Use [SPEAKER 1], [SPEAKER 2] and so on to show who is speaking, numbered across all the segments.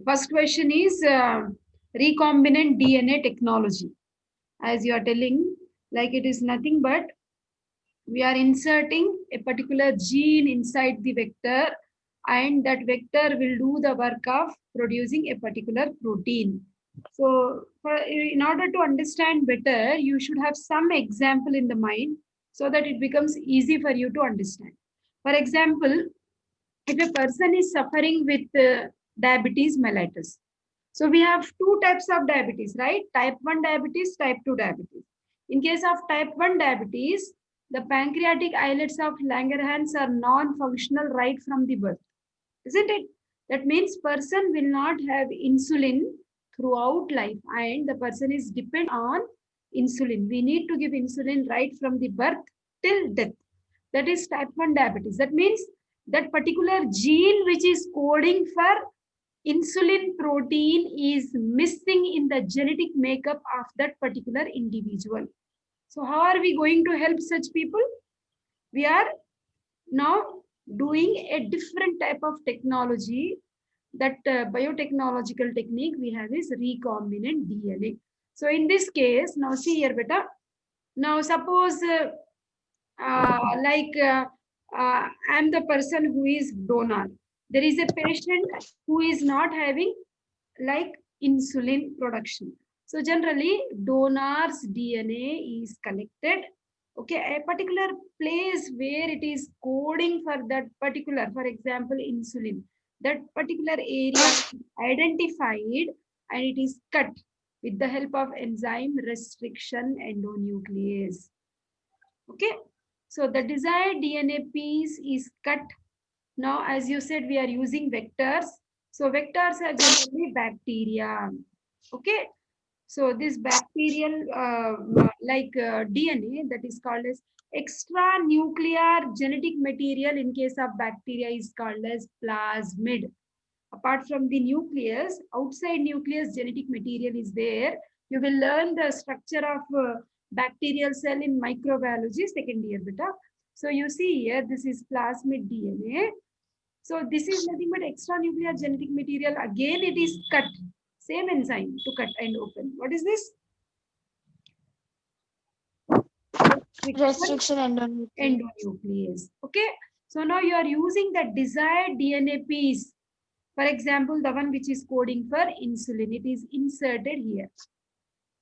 [SPEAKER 1] First question is recombinant DNA technology. As you are telling, like it is nothing but we are inserting a particular gene inside the vector, and that vector will do the work of producing a particular protein. So in order to understand better, you should have some example in the mind so that it becomes easy for you to understand. For example, if a person is suffering with diabetes mellitus, so we have two types of diabetes, right? Type 1 diabetes, type 2 diabetes. In case of type 1 diabetes, the pancreatic islets of Langerhans are non-functional right from the birth, isn't it? That means person will not have insulin throughout life, and the person is depend on insulin. We need to give insulin right from the birth till death. That is type 1 diabetes. That means that particular gene which is coding for insulin protein is missing in the genetic makeup of that particular individual. So how are we going to help such people? We are now doing a different type of technology. That biotechnological technique we have is recombinant DNA. So in this case, now see here beta. Now suppose like I'm the person who is donor. There is a patient who is not having like insulin production. So generally donor's DNA is collected. Okay, a particular place where it is coding for that particular, for example, insulin. That particular area identified and it is cut with the help of enzyme restriction endonuclease. Okay, so the desired DNA piece is cut. Now, as you said, we are using vectors. So vectors are generally bacteria. Okay, so this bacterial DNA, that is called as extra nuclear genetic material in case of bacteria is called as plasmid. Apart from the nucleus, outside nucleus genetic material is there. You will learn the structure of bacterial cell in microbiology second year beta. So you see here, this is plasmid DNA. So this is nothing but extra nuclear genetic material. Again, it is cut. Same enzyme to cut and open. What is this?
[SPEAKER 2] Restriction endonuclease.
[SPEAKER 1] Endonuclease. Okay. So now you are using the desired DNA piece. For example, the one which is coding for insulin, it is inserted here.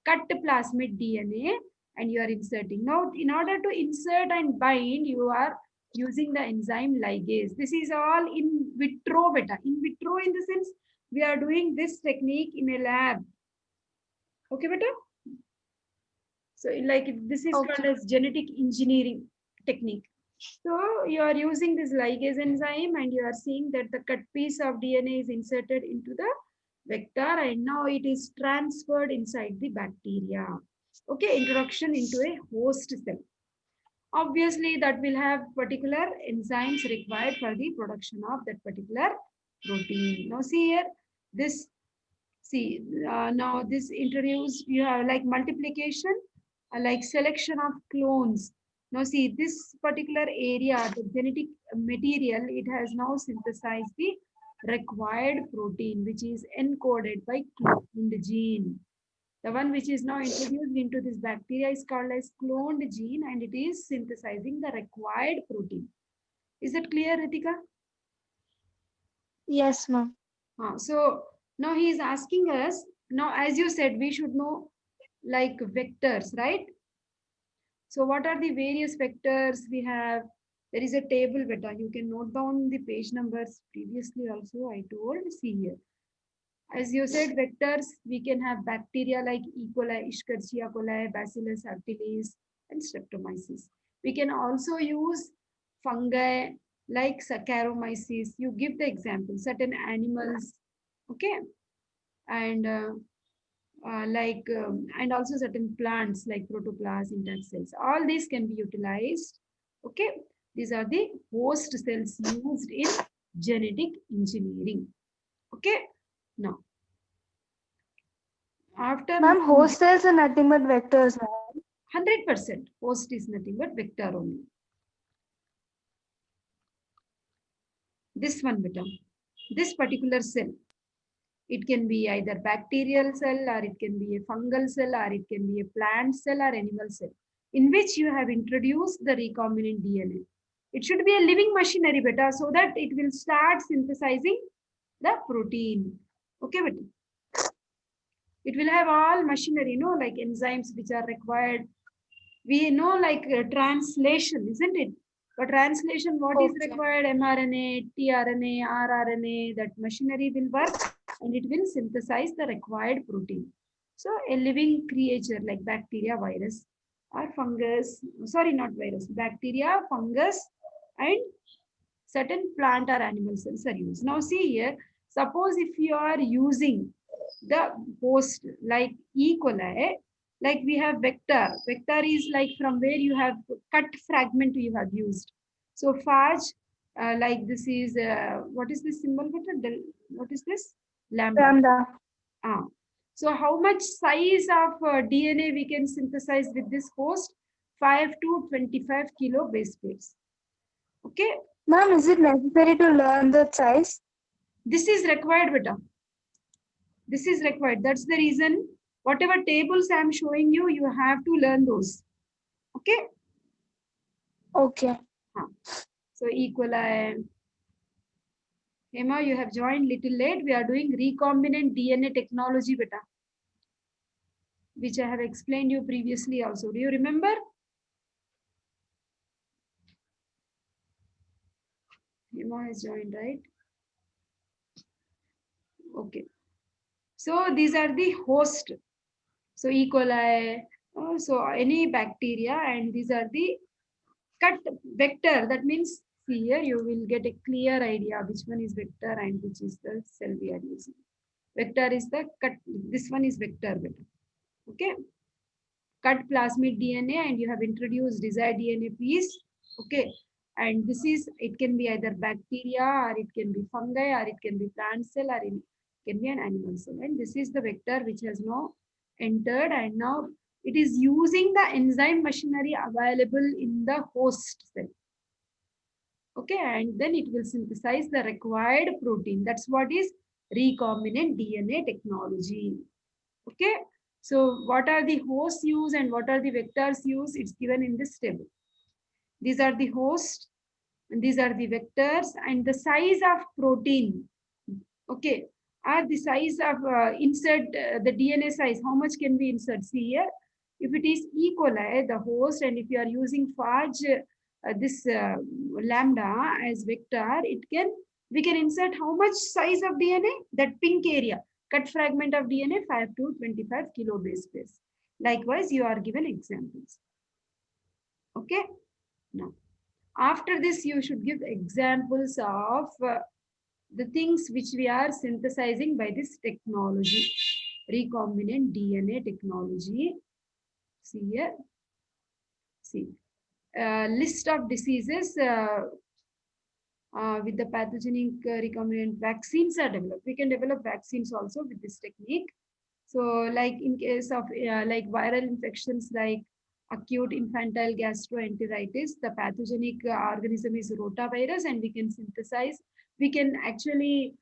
[SPEAKER 1] Cut plasmid DNA and you are inserting. Now, in order to insert and bind, you are using the enzyme ligase. This is all in vitro beta. In vitro in the sense, we are doing this technique in a lab. Okay, beta? So like this is called as genetic engineering technique. So you are using this ligase enzyme and you are seeing that the cut piece of DNA is inserted into the vector and now it is transferred inside the bacteria. Okay, introduction into a host cell. Obviously, that will have particular enzymes required for the production of that particular protein. Now see here, this, see, now this introduced, you have like multiplication, like selection of clones. Now see, this particular area, the genetic material, it has now synthesized the required protein, which is encoded by cloned gene. The one which is now introduced into this bacteria is called as cloned gene and it is synthesizing the required protein. Is that clear, Ritika?
[SPEAKER 2] Yes, ma'am.
[SPEAKER 1] So now he is asking us, now as you said, we should know like vectors, right? So what are the various vectors we have? There is a table beta. You can note down the page numbers previously also I told. See here. As you said, vectors, we can have bacteria like E. coli, Escherichia coli, Bacillus subtilis, and Streptomyces. We can also use fungi like Saccharomyces. You give the example, certain animals, okay, and and also certain plants like protoplast, intact cells. All these can be utilized. Okay, these are the host cells used in genetic engineering. Okay, now after
[SPEAKER 2] Ma'am, host cells are nothing but vectors, ma'am.
[SPEAKER 1] 100% host is nothing but vector only. This one beta, this particular cell. It can be either bacterial cell, or it can be a fungal cell, or it can be a plant cell or animal cell, in which you have introduced the recombinant DNA. It should be a living machinery, beta, so that it will start synthesizing the protein. Okay, beta. It will have all machinery, like enzymes which are required. We know like translation, isn't it? For translation, what is
[SPEAKER 2] Okay.
[SPEAKER 1] required? mRNA, tRNA, rRNA, that machinery will work and it will synthesize the required protein. So a living creature like bacteria, virus, or fungus, sorry, not virus, bacteria, fungus, and certain plant or animal cells are used. Now see here, suppose if you are using the host like E. coli, like we have vector. Vector is like from where you have cut fragment you have used. So phage, like this is, what is this symbol? What is this? Lambda.
[SPEAKER 2] Lambda.
[SPEAKER 1] Ah. So how much size of DNA we can synthesize with this host? 5 to 25 kilo base pairs. Okay.
[SPEAKER 2] Ma'am, is it necessary to learn the size?
[SPEAKER 1] This is required, beta. This is required. That's the reason whatever tables I am showing you, you have to learn those. Okay.
[SPEAKER 2] Okay.
[SPEAKER 1] So E. coli. Hema, you have joined little late. We are doing recombinant DNA technology, beta, which I have explained you previously also. Do you remember? Hema has joined, right? Okay. So these are the host. So E. coli, so any bacteria, and these are the cut vector. That means here you will get a clear idea which one is vector and which is the cell we are using. Vector is the cut. This one is vector. Okay. Cut plasmid DNA and you have introduced desired DNA piece. Okay. And this is, it can be either bacteria or it can be fungi or it can be plant cell or it can be an animal cell. And this is the vector which has now entered and now it is using the enzyme machinery available in the host cell. Okay, and then it will synthesize the required protein. That's what is recombinant DNA technology. Okay, so what are the hosts used and what are the vectors used? It's given in this table. These are the hosts and these are the vectors and the size of protein. Okay, are the size of insert the DNA size. How much can we insert? See here, if it is E. coli, the host, and if you are using phage, this lambda as vector, we can insert how much size of DNA? That pink area, cut fragment of DNA 5 to 25 kilo base pairs. Likewise, you are given examples. Okay, now after this, you should give examples of the things which we are synthesizing by this technology, recombinant DNA technology. See here, see, list of diseases with the pathogenic recombinant vaccines are developed. We can develop vaccines also with this technique. So like in case of like viral infections like acute infantile gastroenteritis, the pathogenic organism is rotavirus and we can actually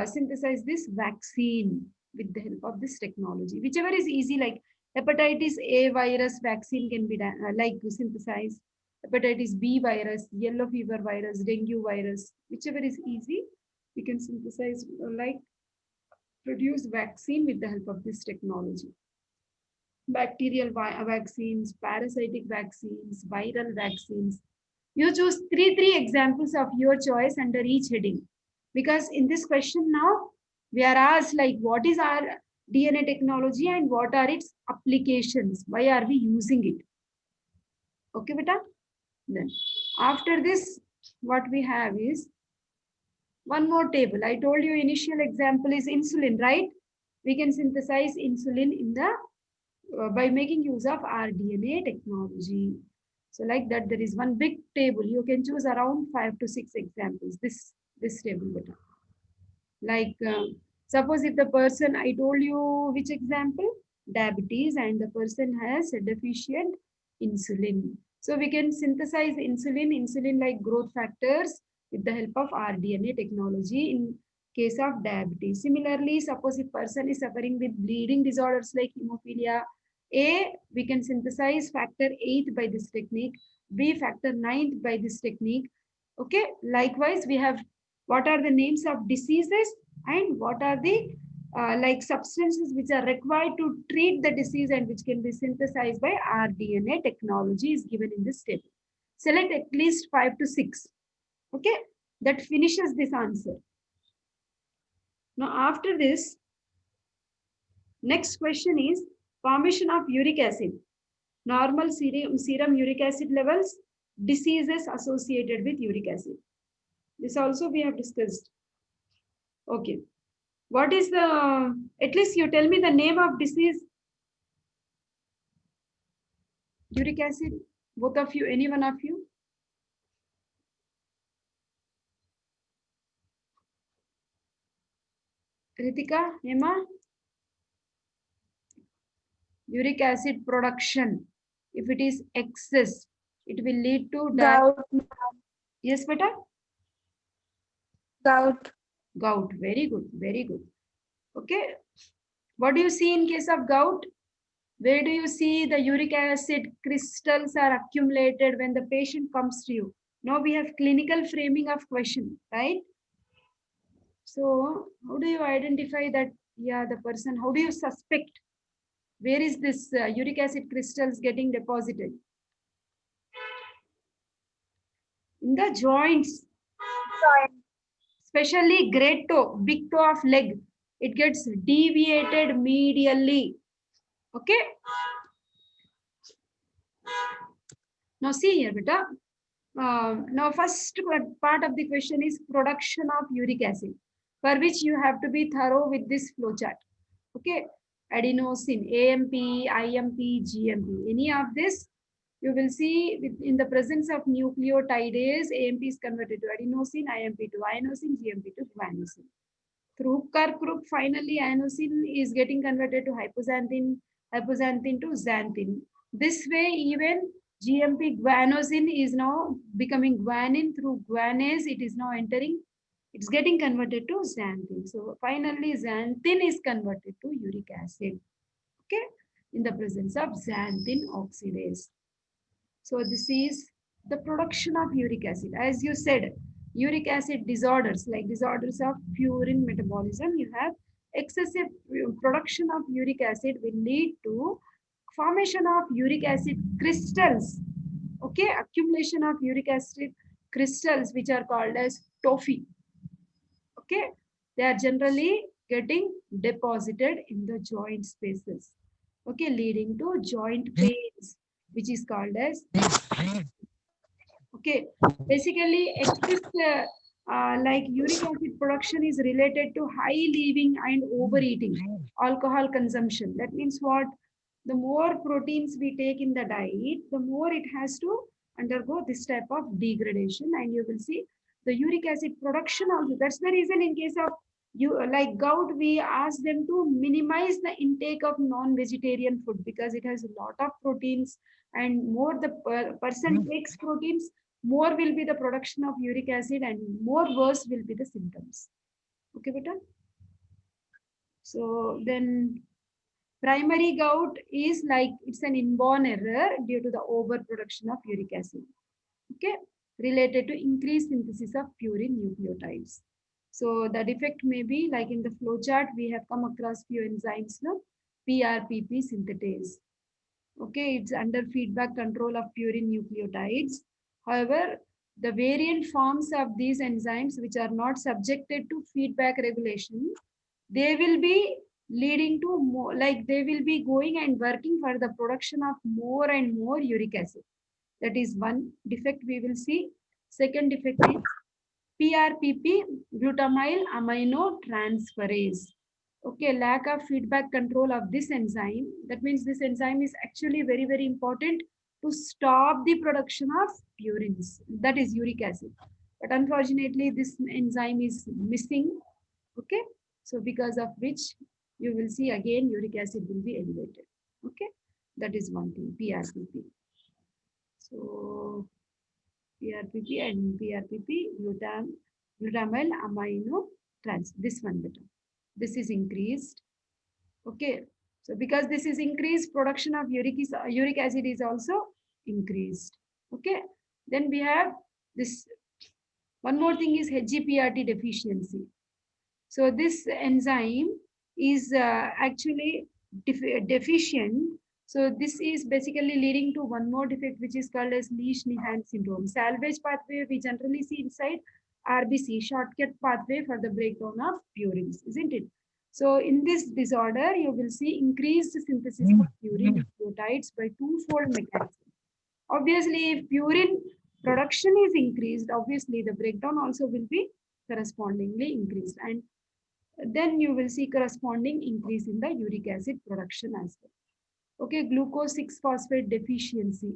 [SPEAKER 1] synthesize this vaccine with the help of this technology. Whichever is easy, like hepatitis A virus vaccine can be done, like synthesized. Hepatitis B virus, yellow fever virus, dengue virus, whichever is easy, we can synthesize like produce vaccine with the help of this technology. Bacterial vaccines, parasitic vaccines, viral vaccines. You choose three examples of your choice under each heading. Because in this question now, we are asked like what is our DNA technology and what are its applications? Why are we using it? Okay, beta? Then after this, what we have is one more table. I told you initial example is insulin, right? We can synthesize insulin in the by making use of rDNA technology. So like that, there is one big table. You can choose around 5 to 6 examples. This table better. Like suppose if the person, I told you which example, diabetes, and the person has a deficient insulin. So we can synthesize insulin like growth factors with the help of rDNA technology. In case of diabetes. Similarly, suppose if person is suffering with bleeding disorders like hemophilia, A, we can synthesize factor 8 by this technique, B, factor 9 by this technique. Okay, likewise, we have what are the names of diseases and what are the like substances which are required to treat the disease and which can be synthesized by rDNA technology is given in this table. Select at least 5 to 6. Okay, that finishes this answer. Now, after this, next question is formation of uric acid. Normal serum uric acid levels, diseases associated with uric acid. This also we have discussed. Okay. What is the, at least you tell me the name of disease. Uric acid, both of you, any one of you? Ritika, Emma? Uric acid production, if it is excess, it will lead to
[SPEAKER 2] Gout.
[SPEAKER 1] yes, beta?
[SPEAKER 2] Gout.
[SPEAKER 1] Gout. Very good. Very good. Okay. What do you see in case of gout? Where do you see the uric acid crystals are accumulated when the patient comes to you? Now we have clinical framing of question, right? So how do you identify that, yeah, the person, how do you suspect where is this uric acid crystals getting deposited? In the joints, especially great toe, big toe of leg, it gets deviated medially. Okay. Now see here, beta. Now first part of the question is production of uric acid, for which you have to be thorough with this flowchart. Okay. Adenosine, AMP, IMP, GMP. Any of this, you will see in the presence of nucleotidase, AMP is converted to adenosine, IMP to inosine, GMP to guanosine. Through Hooker-Crooke, finally, inosine is getting converted to hypoxanthine, hypoxanthine to xanthine. This way, even GMP guanosine is now becoming guanine. Through guanase, it is now entering, it's getting converted to xanthine. So finally, xanthine is converted to uric acid. Okay, in the presence of xanthine oxidase. So this is the production of uric acid. As you said, uric acid disorders like disorders of purine metabolism, you have excessive production of uric acid will lead to formation of uric acid crystals. Okay, accumulation of uric acid crystals which are called as tophi. Okay, they are generally getting deposited in the joint spaces. Okay, leading to joint pains, which is called as okay. Basically, excess like uric acid production is related to high living and overeating, alcohol consumption. That means what? The more proteins we take in the diet, the more it has to undergo this type of degradation, and you will see the uric acid production also. That's the reason in case of you like gout, we ask them to minimize the intake of non-vegetarian food because it has a lot of proteins, and more the person takes proteins, more will be the production of uric acid and more worse will be the symptoms. Okay, beta? So then primary gout is like it's an inborn error due to the overproduction of uric acid. Okay, related to increased synthesis of purine nucleotides. So the defect may be like in the flowchart, we have come across few enzymes, no? PRPP synthetase. Okay, it's under feedback control of purine nucleotides. However, the variant forms of these enzymes which are not subjected to feedback regulation, they will be leading to more, like they will be going and working for the production of more and more uric acid. That is one defect we will see. Second defect is PRPP, glutamyl aminotransferase. Okay, lack of feedback control of this enzyme. That means this enzyme is actually very, very important to stop the production of purines, that is uric acid. But unfortunately, this enzyme is missing. Okay, so because of which you will see again uric acid will be elevated. Okay, that is one thing, PRPP. So PRPP and PRPP, glutamyl amino this one better. This is increased. Okay. So because this is increased, production of uric acid is also increased. Okay. Then we have this. One more thing is HGPRT deficiency. So this enzyme is actually deficient. So this is basically leading to one more defect, which is called as Lesch-Nyhan syndrome. Salvage pathway we generally see inside RBC, shortcut pathway for the breakdown of purines, isn't it? So in this disorder, you will see increased synthesis of purine nucleotides by twofold mechanism. Obviously, if purine production is increased, obviously the breakdown also will be correspondingly increased. And then you will see corresponding increase in the uric acid production as well. Okay, glucose 6-phosphate deficiency.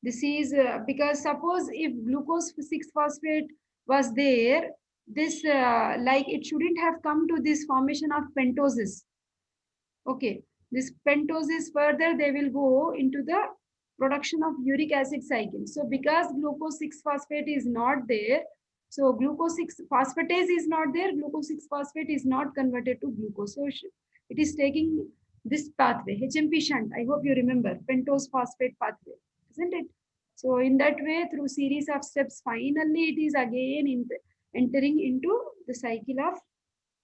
[SPEAKER 1] This is because suppose if glucose 6-phosphate was there, this like it shouldn't have come to this formation of pentoses. Okay, this pentoses further they will go into the production of uric acid cycle. So because glucose 6-phosphate is not there, so glucose 6-phosphatase is not there, glucose 6-phosphate is not converted to glucose. So it is taking this pathway, HMP shunt. I hope you remember, pentose phosphate pathway, isn't it? So in that way, through series of steps, finally it is again entering into the cycle of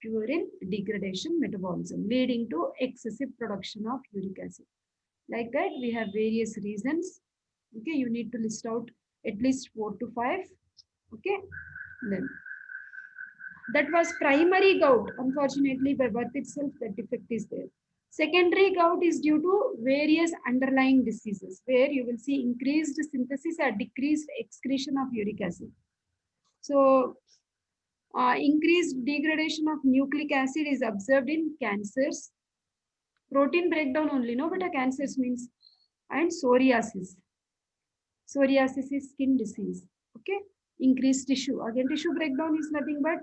[SPEAKER 1] purine degradation metabolism, leading to excessive production of uric acid. Like that, we have various reasons. Okay, you need to list out at least 4 to 5. Okay, then that was primary gout. Unfortunately, by birth itself, that defect is there. Secondary gout is due to various underlying diseases where you will see increased synthesis or decreased excretion of uric acid. So, increased degradation of nucleic acid is observed in cancers. Protein breakdown only, no, but a cancers means, and psoriasis. Psoriasis is skin disease. Okay, increased tissue. Again, tissue breakdown is nothing but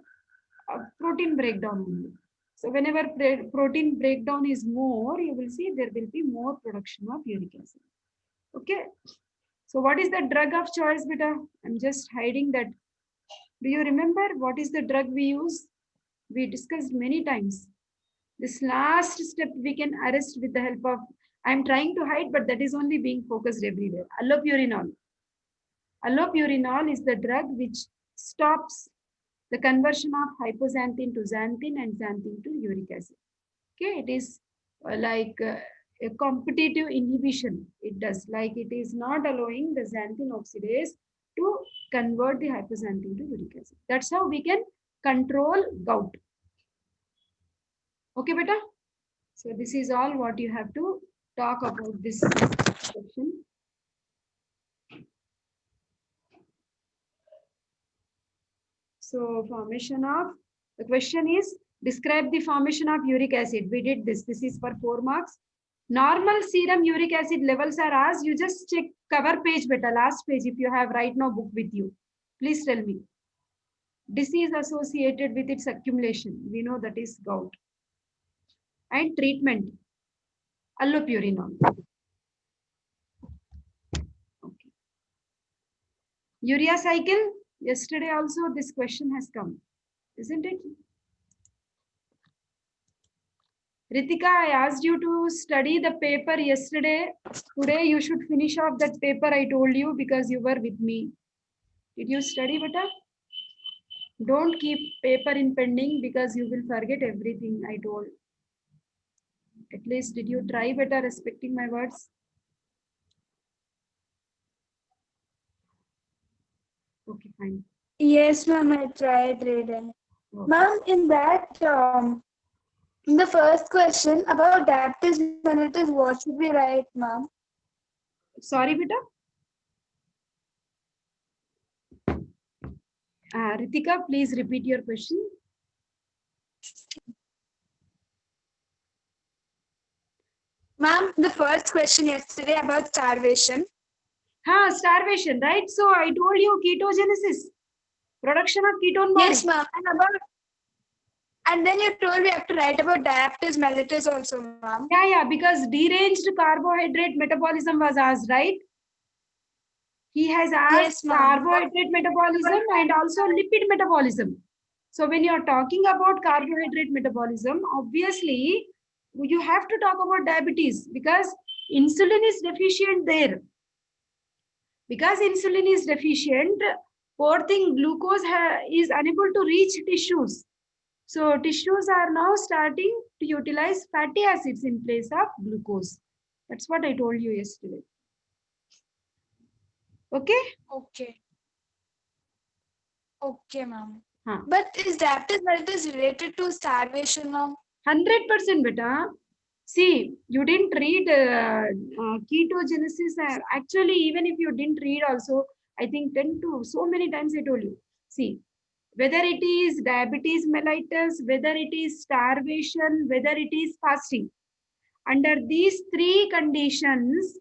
[SPEAKER 1] protein breakdown only. So whenever protein breakdown is more, you will see there will be more production of uric acid. Okay. So what is the drug of choice, beta? I'm just hiding that. Do you remember what is the drug we use? We discussed many times. This last step we can arrest with the help of, I'm trying to hide, but that is only being focused everywhere. Allopurinol. Allopurinol is the drug which stops the conversion of hypoxanthine to xanthine and xanthine to uric acid. Okay, it is like a competitive inhibition. It does, like it is not allowing the xanthine oxidase to convert the hypoxanthine to uric acid. That's how we can control gout. Okay, beta? So this is all what you have to talk about this section. So formation of, the question is, describe the formation of uric acid. We did this. This is for 4 marks. Normal serum uric acid levels are as, you just check cover page beta, last page if you have right now book with you. Please tell me. Disease associated with its accumulation. We know that is gout. And treatment. Allopurinol. Okay. Urea cycle. Yesterday also this question has come, isn't it? Ritika, I asked you to study the paper yesterday. Today you should finish off that paper I told you because you were with me. Did you study, beta? Don't keep paper in pending because you will forget everything I told. At least did you try, beta, respecting my words? Okay, fine.
[SPEAKER 2] Yes, ma'am, I tried reading.
[SPEAKER 1] Okay.
[SPEAKER 2] Ma'am, in that, in the first question about diabetes mellitus, what should we write, ma'am?
[SPEAKER 1] Sorry, beta. Ritika, please repeat your question.
[SPEAKER 2] Ma'am, the first question yesterday about starvation.
[SPEAKER 1] Starvation, right? So I told you ketogenesis, production of ketone body.
[SPEAKER 2] Yes, ma'am. And then you told we have to write about diabetes mellitus also, ma'am.
[SPEAKER 1] Yeah, because deranged carbohydrate metabolism was asked, right? He has asked
[SPEAKER 2] Yes, ma'am.
[SPEAKER 1] carbohydrate metabolism and also lipid metabolism. So when you're talking about carbohydrate metabolism, obviously you have to talk about diabetes because insulin is deficient there. Because insulin is deficient, poor thing glucose is unable to reach tissues. So tissues are now starting to utilize fatty acids in place of glucose. That's what I told you yesterday. Okay?
[SPEAKER 2] Okay. Okay, ma'am.
[SPEAKER 1] Huh.
[SPEAKER 2] But is diabetes mellitus related to starvation, ma'am?
[SPEAKER 1] 100% beta. See, you didn't read ketogenesis. Actually, even if you didn't read also, I think 10 to so many times I told you. See, whether it is diabetes mellitus, whether it is starvation, whether it is fasting. Under these three conditions,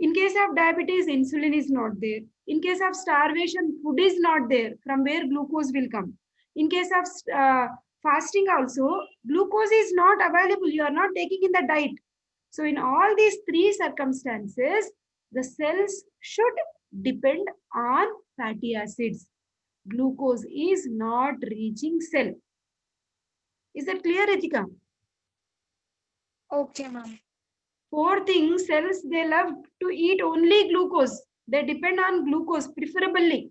[SPEAKER 1] in case of diabetes, insulin is not there. In case of starvation, food is not there. From where glucose will come? In case of fasting also, glucose is not available. You are not taking in the diet. So in all these three circumstances, the cells should depend on fatty acids. Glucose is not reaching cell. Is that clear, Ritika?
[SPEAKER 2] Okay, ma'am.
[SPEAKER 1] Poor things, cells, they love to eat only glucose. They depend on glucose, preferably.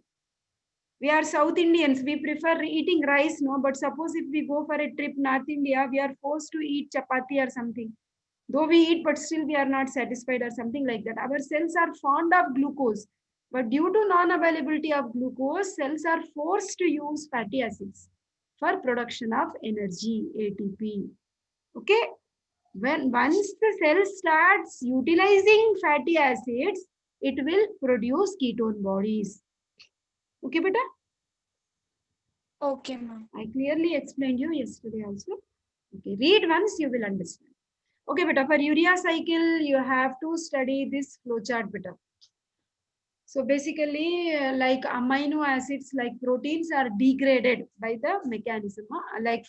[SPEAKER 1] We are South Indians, we prefer eating rice, no? But suppose if we go for a trip North India, we are forced to eat chapati or something. Though we eat, but still we are not satisfied or something like that. Our cells are fond of glucose. But due to non-availability of glucose, cells are forced to use fatty acids for production of energy, ATP. Okay? When once the cell starts utilizing fatty acids, it will produce ketone bodies. Okay, beta?
[SPEAKER 2] Okay, ma'am.
[SPEAKER 1] I clearly explained you yesterday also. Okay, read once, you will understand. Okay, beta, for urea cycle, you have to study this flowchart, beta. So basically, like amino acids, like proteins are degraded by the mechanism. Like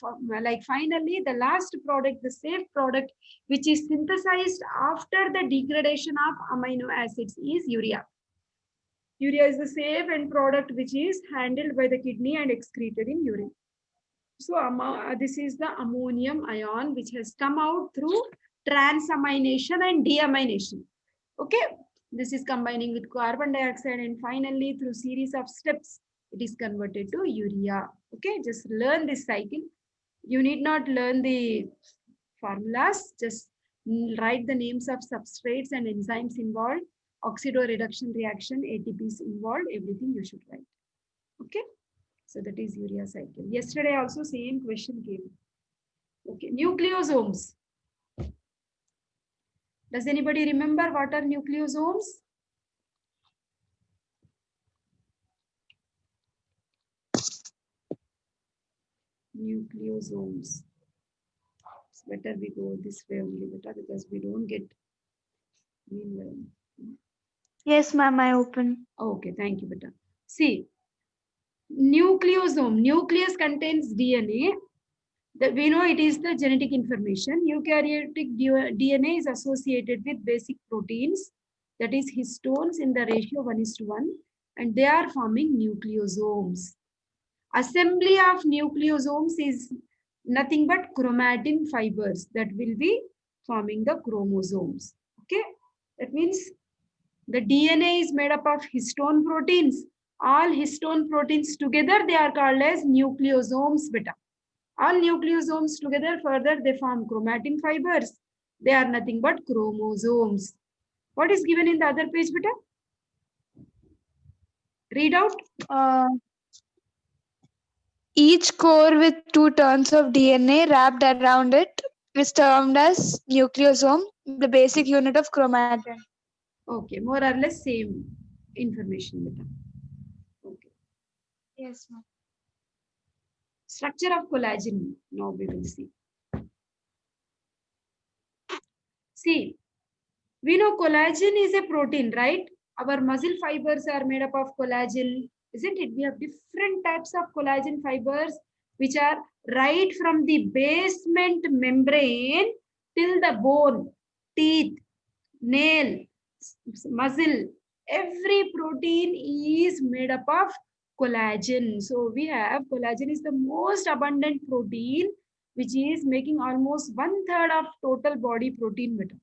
[SPEAKER 1] finally, the last product, the safe product, which is synthesized after the degradation of amino acids is urea. Urea is the safe end product which is handled by the kidney and excreted in urine. So this is the ammonium ion which has come out through transamination and deamination. Okay, this is combining with carbon dioxide and finally through series of steps it is converted to urea. Okay, just learn this cycle. You need not learn the formulas, just write the names of substrates and enzymes involved, oxidoreduction reaction, ATPs involved, everything you should write. Okay, so that is urea cycle. Yesterday also same question came. Okay, nucleosomes. Does anybody remember what are nucleosomes? Nucleosomes. It's better we go this way only, better because we don't get meanwhile.
[SPEAKER 2] Yes, ma'am, I open.
[SPEAKER 1] Okay, thank you, beta. See, nucleosome. Nucleus contains DNA. We know it is the genetic information. Eukaryotic DNA is associated with basic proteins, that is histones in the ratio 1:1, and they are forming nucleosomes. Assembly of nucleosomes is nothing but chromatin fibers that will be forming the chromosomes. Okay, that means the DNA is made up of histone proteins. All histone proteins together, they are called as nucleosomes, beta. All nucleosomes together, further they form chromatin fibers. They are nothing but chromosomes. What is given in the other page, beta? Read out.
[SPEAKER 2] Each core with 2 turns of DNA wrapped around it is termed as nucleosome, the basic unit of chromatin.
[SPEAKER 1] Okay, more or less same information, beta. Okay.
[SPEAKER 2] Yes, ma'am.
[SPEAKER 1] Structure of collagen. Now we will see. See, we know collagen is a protein, right? Our muscle fibers are made up of collagen, isn't it? We have different types of collagen fibers, which are right from the basement membrane till the bone, teeth, nail, muscle. Every protein is made up of collagen. So we have collagen is the most abundant protein, which is making almost 1/3 of total body protein matter.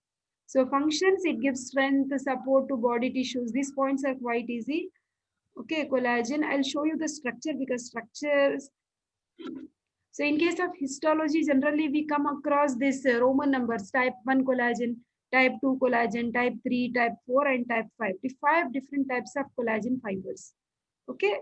[SPEAKER 1] So functions, it gives strength, support to body tissues. These points are quite easy. Okay, collagen, I'll show you the structure because structures. So in case of histology, generally we come across this Roman numbers, type 1 collagen, type 2 collagen, type 3, type 4, and type 5. The 5 different types of collagen fibers. Okay.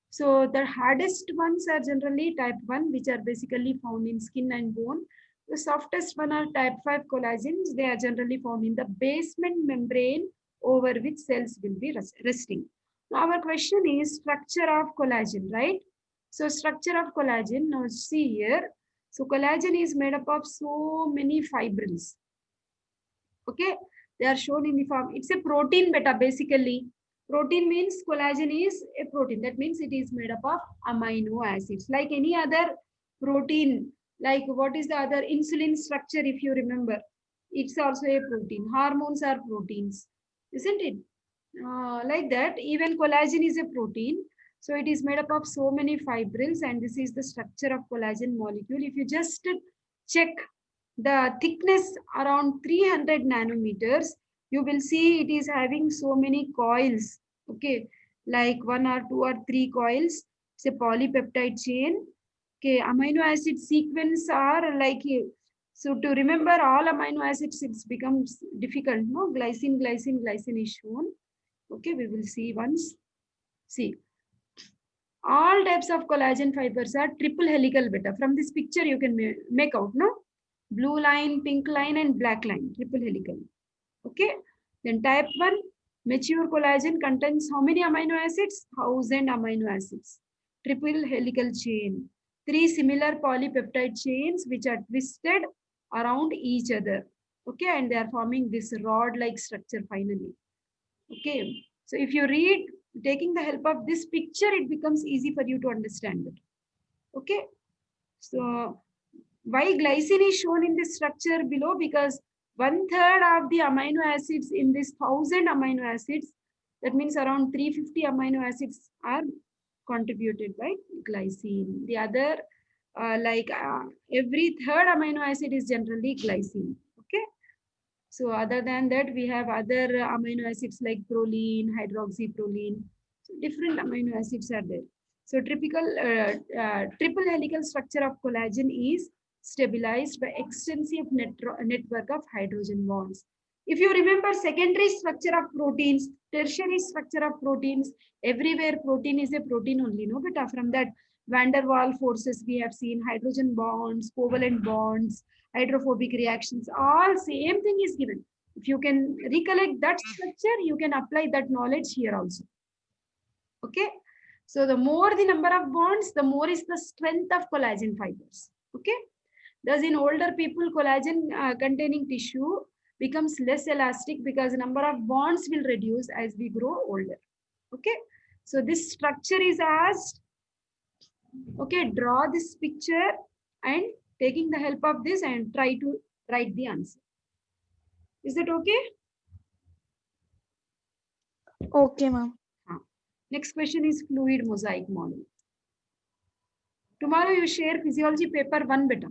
[SPEAKER 1] So the hardest ones are generally type 1, which are basically found in skin and bone. The softest one are type 5 collagens. They are generally found in the basement membrane over which cells will be resting. Now our question is structure of collagen, right? So structure of collagen, now see here. So collagen is made up of so many fibrils. Okay, they are shown in the form. It's a protein beta basically. Protein means collagen is a protein. That means it is made up of amino acids. Like any other protein, like what is the other insulin structure if you remember. It's also a protein. Hormones are proteins, isn't it? Like that, even collagen is a protein. So it is made up of so many fibrils and this is the structure of collagen molecule. If you just check the thickness around 300 nanometers, you will see it is having so many coils. Okay, like 1 or 2 or 3 coils. It's a polypeptide chain. Okay, amino acid sequence are like so to remember all amino acids, it becomes difficult. No, glycine, glycine, glycine is shown. Okay, we will see once. See, all types of collagen fibers are triple helical beta. From this picture, you can make out, no? Blue line, pink line, and black line, triple helical. Okay. Then type 1, mature collagen contains how many amino acids? 1,000 amino acids. Triple helical chain. 3 similar polypeptide chains which are twisted around each other. Okay, and they are forming this rod-like structure finally. Okay, so if you read, taking the help of this picture, it becomes easy for you to understand it. Okay, so why glycine is shown in this structure below? Because 1/3 of the amino acids in this 1,000 amino acids, that means around 350 amino acids are contributed by glycine. The other, every third amino acid is generally glycine. Okay. So other than that, we have other amino acids like proline, hydroxyproline. So different amino acids are there. So triple helical structure of collagen is stabilized by extensive network of hydrogen bonds. If you remember secondary structure of proteins, tertiary structure of proteins, everywhere protein is a protein only, no? But from that van der Waals forces we have seen hydrogen bonds, covalent bonds, hydrophobic reactions, all same thing is given. If you can recollect that structure, you can apply that knowledge here also. Okay. So the more the number of bonds, the more is the strength of collagen fibers. Okay. Thus in older people, collagen containing tissue becomes less elastic because the number of bonds will reduce as we grow older. Okay. So this structure is asked. Okay, draw this picture and taking the help of this and try to write the answer. Is that okay?
[SPEAKER 2] Okay, ma'am.
[SPEAKER 1] Next question is fluid mosaic model. Tomorrow you share physiology paper 1 beta.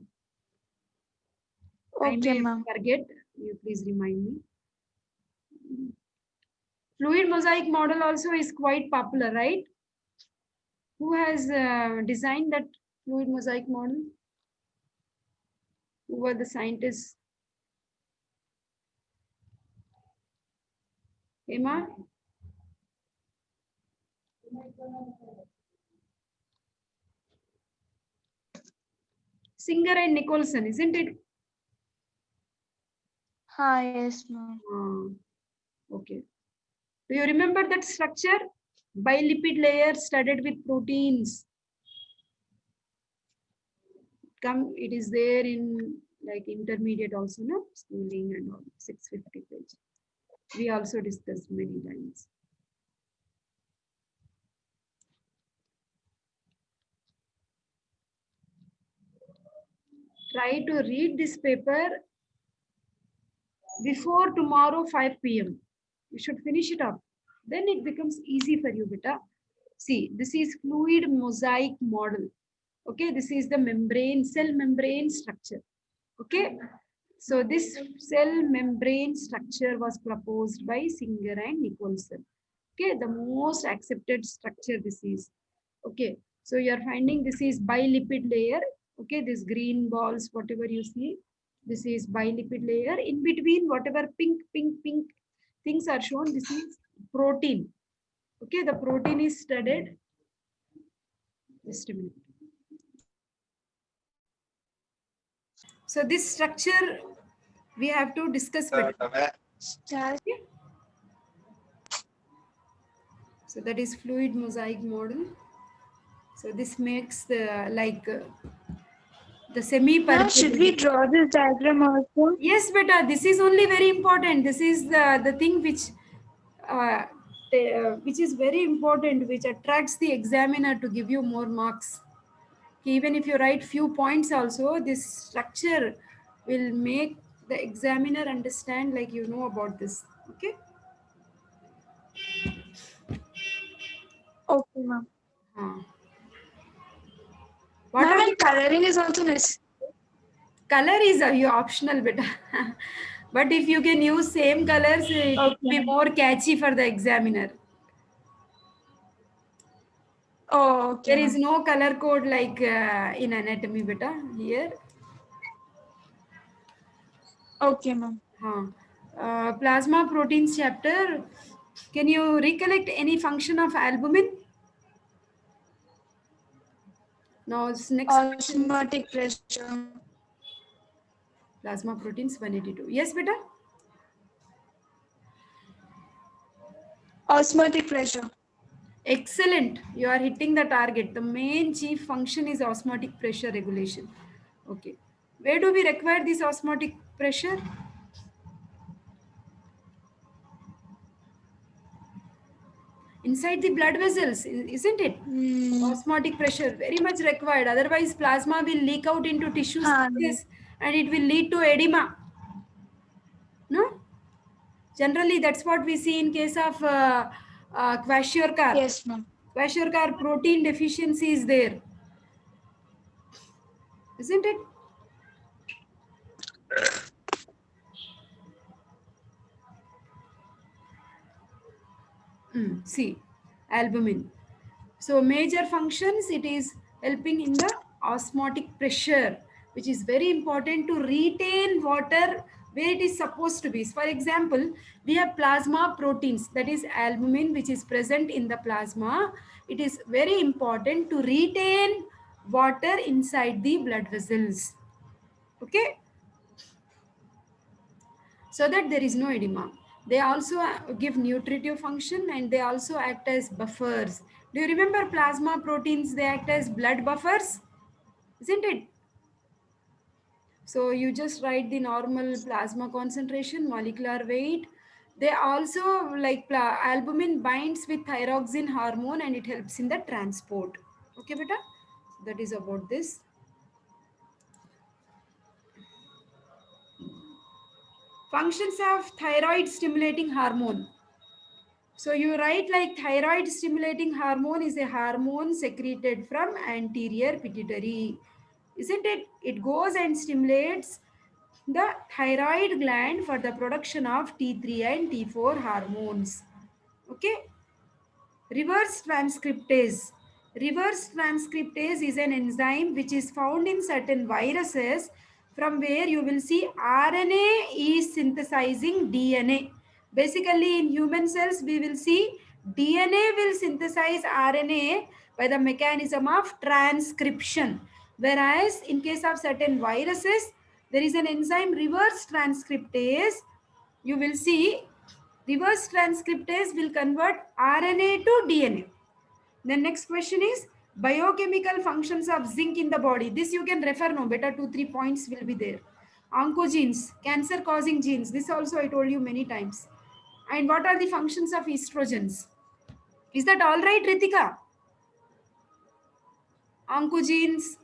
[SPEAKER 2] Okay,
[SPEAKER 1] I may
[SPEAKER 2] ma'am.
[SPEAKER 1] forget. You please remind me. Fluid mosaic model also is quite popular, right? Who has designed that fluid mosaic model? Who were the scientists? Emma? Singer and Nicholson, isn't it?
[SPEAKER 2] Yes, ma'am.
[SPEAKER 1] Okay. Do you remember that structure? Bilipid layer studded with proteins. It is there in like intermediate also, no? Schooling and all, 650 page. We also discussed many times. Try to read this paper before tomorrow 5 p.m. You should finish it up. Then it becomes easy for you, beta. see, this is fluid mosaic model. Okay, this is the membrane, cell membrane structure. Okay, so this cell membrane structure was proposed by Singer and Nicholson. Okay, the most accepted structure this is. Okay, so you are finding this is bilipid layer. Okay, this green balls, whatever you see, this is bilipid layer. In between, whatever pink things are shown, this is protein. Okay, the protein is studied. Just a minute. So this structure we have to discuss better. Okay? So that is fluid mosaic model. So this makes the the
[SPEAKER 2] Now, should we
[SPEAKER 1] semi-permeability.
[SPEAKER 2] draw this diagram also?
[SPEAKER 1] Yes, beta. This is only very important. This is the thing uh, which is very important, which attracts the examiner to give you more marks. Even if you write few points also, this structure will make the examiner understand like you know about this. Okay.
[SPEAKER 2] Okay, ma'am.
[SPEAKER 1] Uh, what
[SPEAKER 2] Ma'am,
[SPEAKER 1] are
[SPEAKER 2] and
[SPEAKER 1] the
[SPEAKER 2] coloring is also necessary.
[SPEAKER 1] color is your optional beta. But if you can use same colors, it will
[SPEAKER 2] Okay,
[SPEAKER 1] be
[SPEAKER 2] ma'am.
[SPEAKER 1] more catchy for the examiner.
[SPEAKER 2] Oh, okay,
[SPEAKER 1] There is
[SPEAKER 2] ma'am.
[SPEAKER 1] no color code like in anatomy beta here.
[SPEAKER 2] Okay, ma'am.
[SPEAKER 1] Plasma proteins chapter. Can you recollect any function of albumin? Now, next question is
[SPEAKER 2] Osmotic pressure.
[SPEAKER 1] plasma proteins 182. Yes, beta?
[SPEAKER 2] Osmotic pressure.
[SPEAKER 1] Excellent. You are hitting the target. The main chief function is osmotic pressure regulation. Okay. Where do we require this osmotic pressure? Inside the blood vessels, isn't it?
[SPEAKER 2] Hmm.
[SPEAKER 1] Osmotic pressure very much required. Otherwise, plasma will leak out into tissue
[SPEAKER 2] Huh,
[SPEAKER 1] spaces and it will lead to edema. No? Generally, that's what we see in case of kwashiorkor.
[SPEAKER 2] yes, ma'am.
[SPEAKER 1] Kwashiorkor protein deficiency is there, isn't it? See, albumin. So major functions, it is helping in the osmotic pressure, which is very important to retain water where it is supposed to be. For example, we have plasma proteins, that is albumin, which is present in the plasma. It is very important to retain water inside the blood vessels. Okay, so that there is no edema. They also give nutritive function and they also act as buffers. Do you remember plasma proteins? They act as blood buffers, isn't it? So you just write the normal plasma concentration, molecular weight. They also albumin binds with thyroxine hormone and it helps in the transport. Okay, beta? That is about this. Functions of thyroid stimulating hormone. So you write like thyroid stimulating hormone is a hormone secreted from anterior pituitary. Isn't it? It goes and stimulates the thyroid gland for the production of T3 and T4 hormones. Okay. Reverse transcriptase. Reverse transcriptase is an enzyme which is found in certain viruses from where you will see RNA is synthesizing DNA. Basically, in human cells, we will see DNA will synthesize RNA by the mechanism of transcription. Whereas, in case of certain viruses, there is an enzyme reverse transcriptase. You will see reverse transcriptase will convert RNA to DNA. The next question is biochemical functions of zinc in the body. This you can refer no, better 2-3 points will be there. Oncogenes, cancer causing genes. This also I told you many times. And what are the functions of estrogens? Is that all right, Ritika? Oncogenes.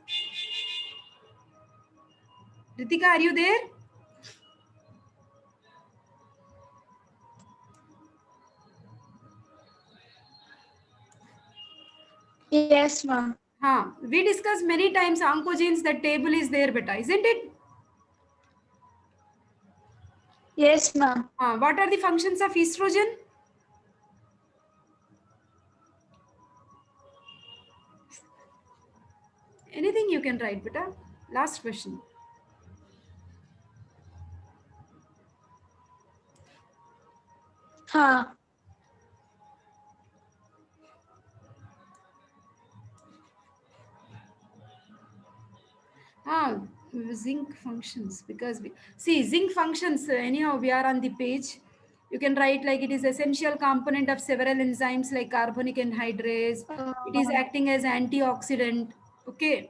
[SPEAKER 1] Ritika, are you there?
[SPEAKER 2] Yes, ma'am.
[SPEAKER 1] We discussed many times oncogenes, that table is there, beta, isn't it?
[SPEAKER 2] Yes, ma'am.
[SPEAKER 1] What are the functions of estrogen? Anything you can write, beta. Last question.
[SPEAKER 2] Huh.
[SPEAKER 1] Zinc functions, because see, zinc functions, anyhow we are on the page. You can write like it is essential component of several enzymes like carbonic anhydrase. It is acting as antioxidant. Okay,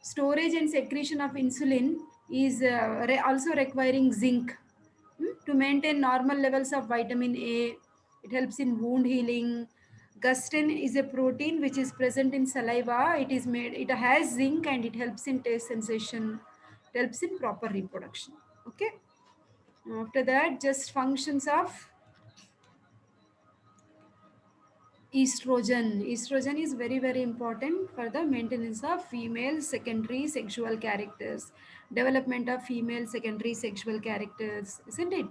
[SPEAKER 1] storage and secretion of insulin is also requiring zinc, to maintain normal levels of vitamin A. It helps in wound healing. Gustin is a protein which is present in saliva. It is made, it has zinc and it helps in taste sensation. It helps in proper reproduction. Okay. After that, just functions of estrogen. Estrogen is very, very important for the maintenance of female secondary sexual characters, development of female secondary sexual characters, isn't it?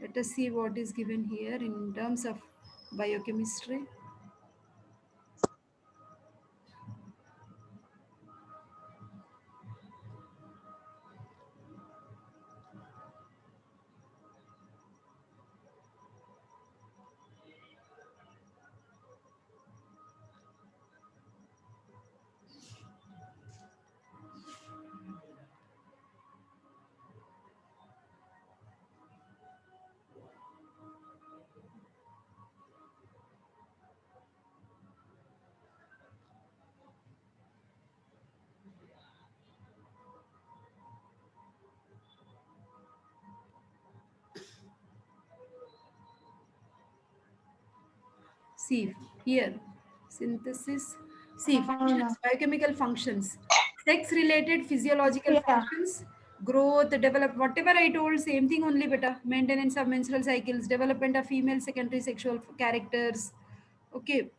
[SPEAKER 1] Let us see what is given here in terms of biochemistry. See here, synthesis. See, functions, biochemical functions, sex-related physiological
[SPEAKER 2] Yeah.
[SPEAKER 1] functions, growth, develop, whatever I told, same thing only better. Maintenance of menstrual cycles, development of female secondary sexual characters. Okay,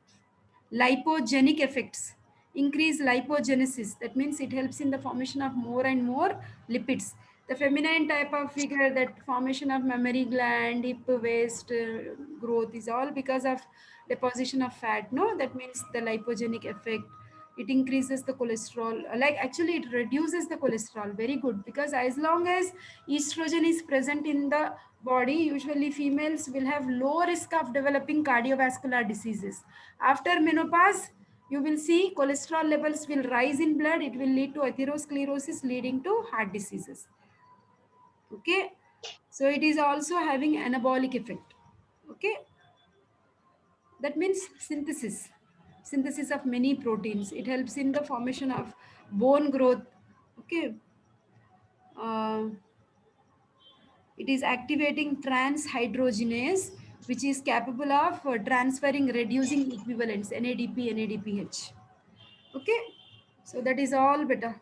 [SPEAKER 1] lipogenic effects, increase lipogenesis, that means it helps in the formation of more and more lipids. The feminine type of figure, that formation of mammary gland, hip, waist, growth is all because of deposition of fat, no, that means the lipogenic effect. It increases the cholesterol, like actually it reduces the cholesterol, very good, because as long as estrogen is present in the body, usually females will have low risk of developing cardiovascular diseases. After menopause, you will see cholesterol levels will rise in blood, it will lead to atherosclerosis leading to heart diseases. Okay, so it is also having anabolic effect. Okay, that means synthesis of many proteins. It helps in the formation of bone growth. Okay, uh, it is activating trans hydrogenase, which is capable of transferring reducing equivalents NADP, NADPH. Okay, so that is all better.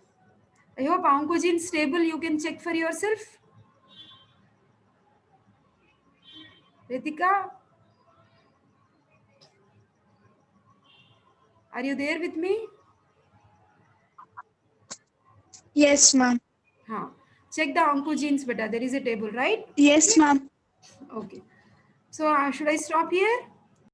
[SPEAKER 1] I hope oncogenes table you can check for yourself. Ritika, are you there with me?
[SPEAKER 2] Yes, ma'am.
[SPEAKER 1] Huh. Check the oncogenes, beta. There is a table, right?
[SPEAKER 2] Yes, ma'am.
[SPEAKER 1] Okay. So should I stop here?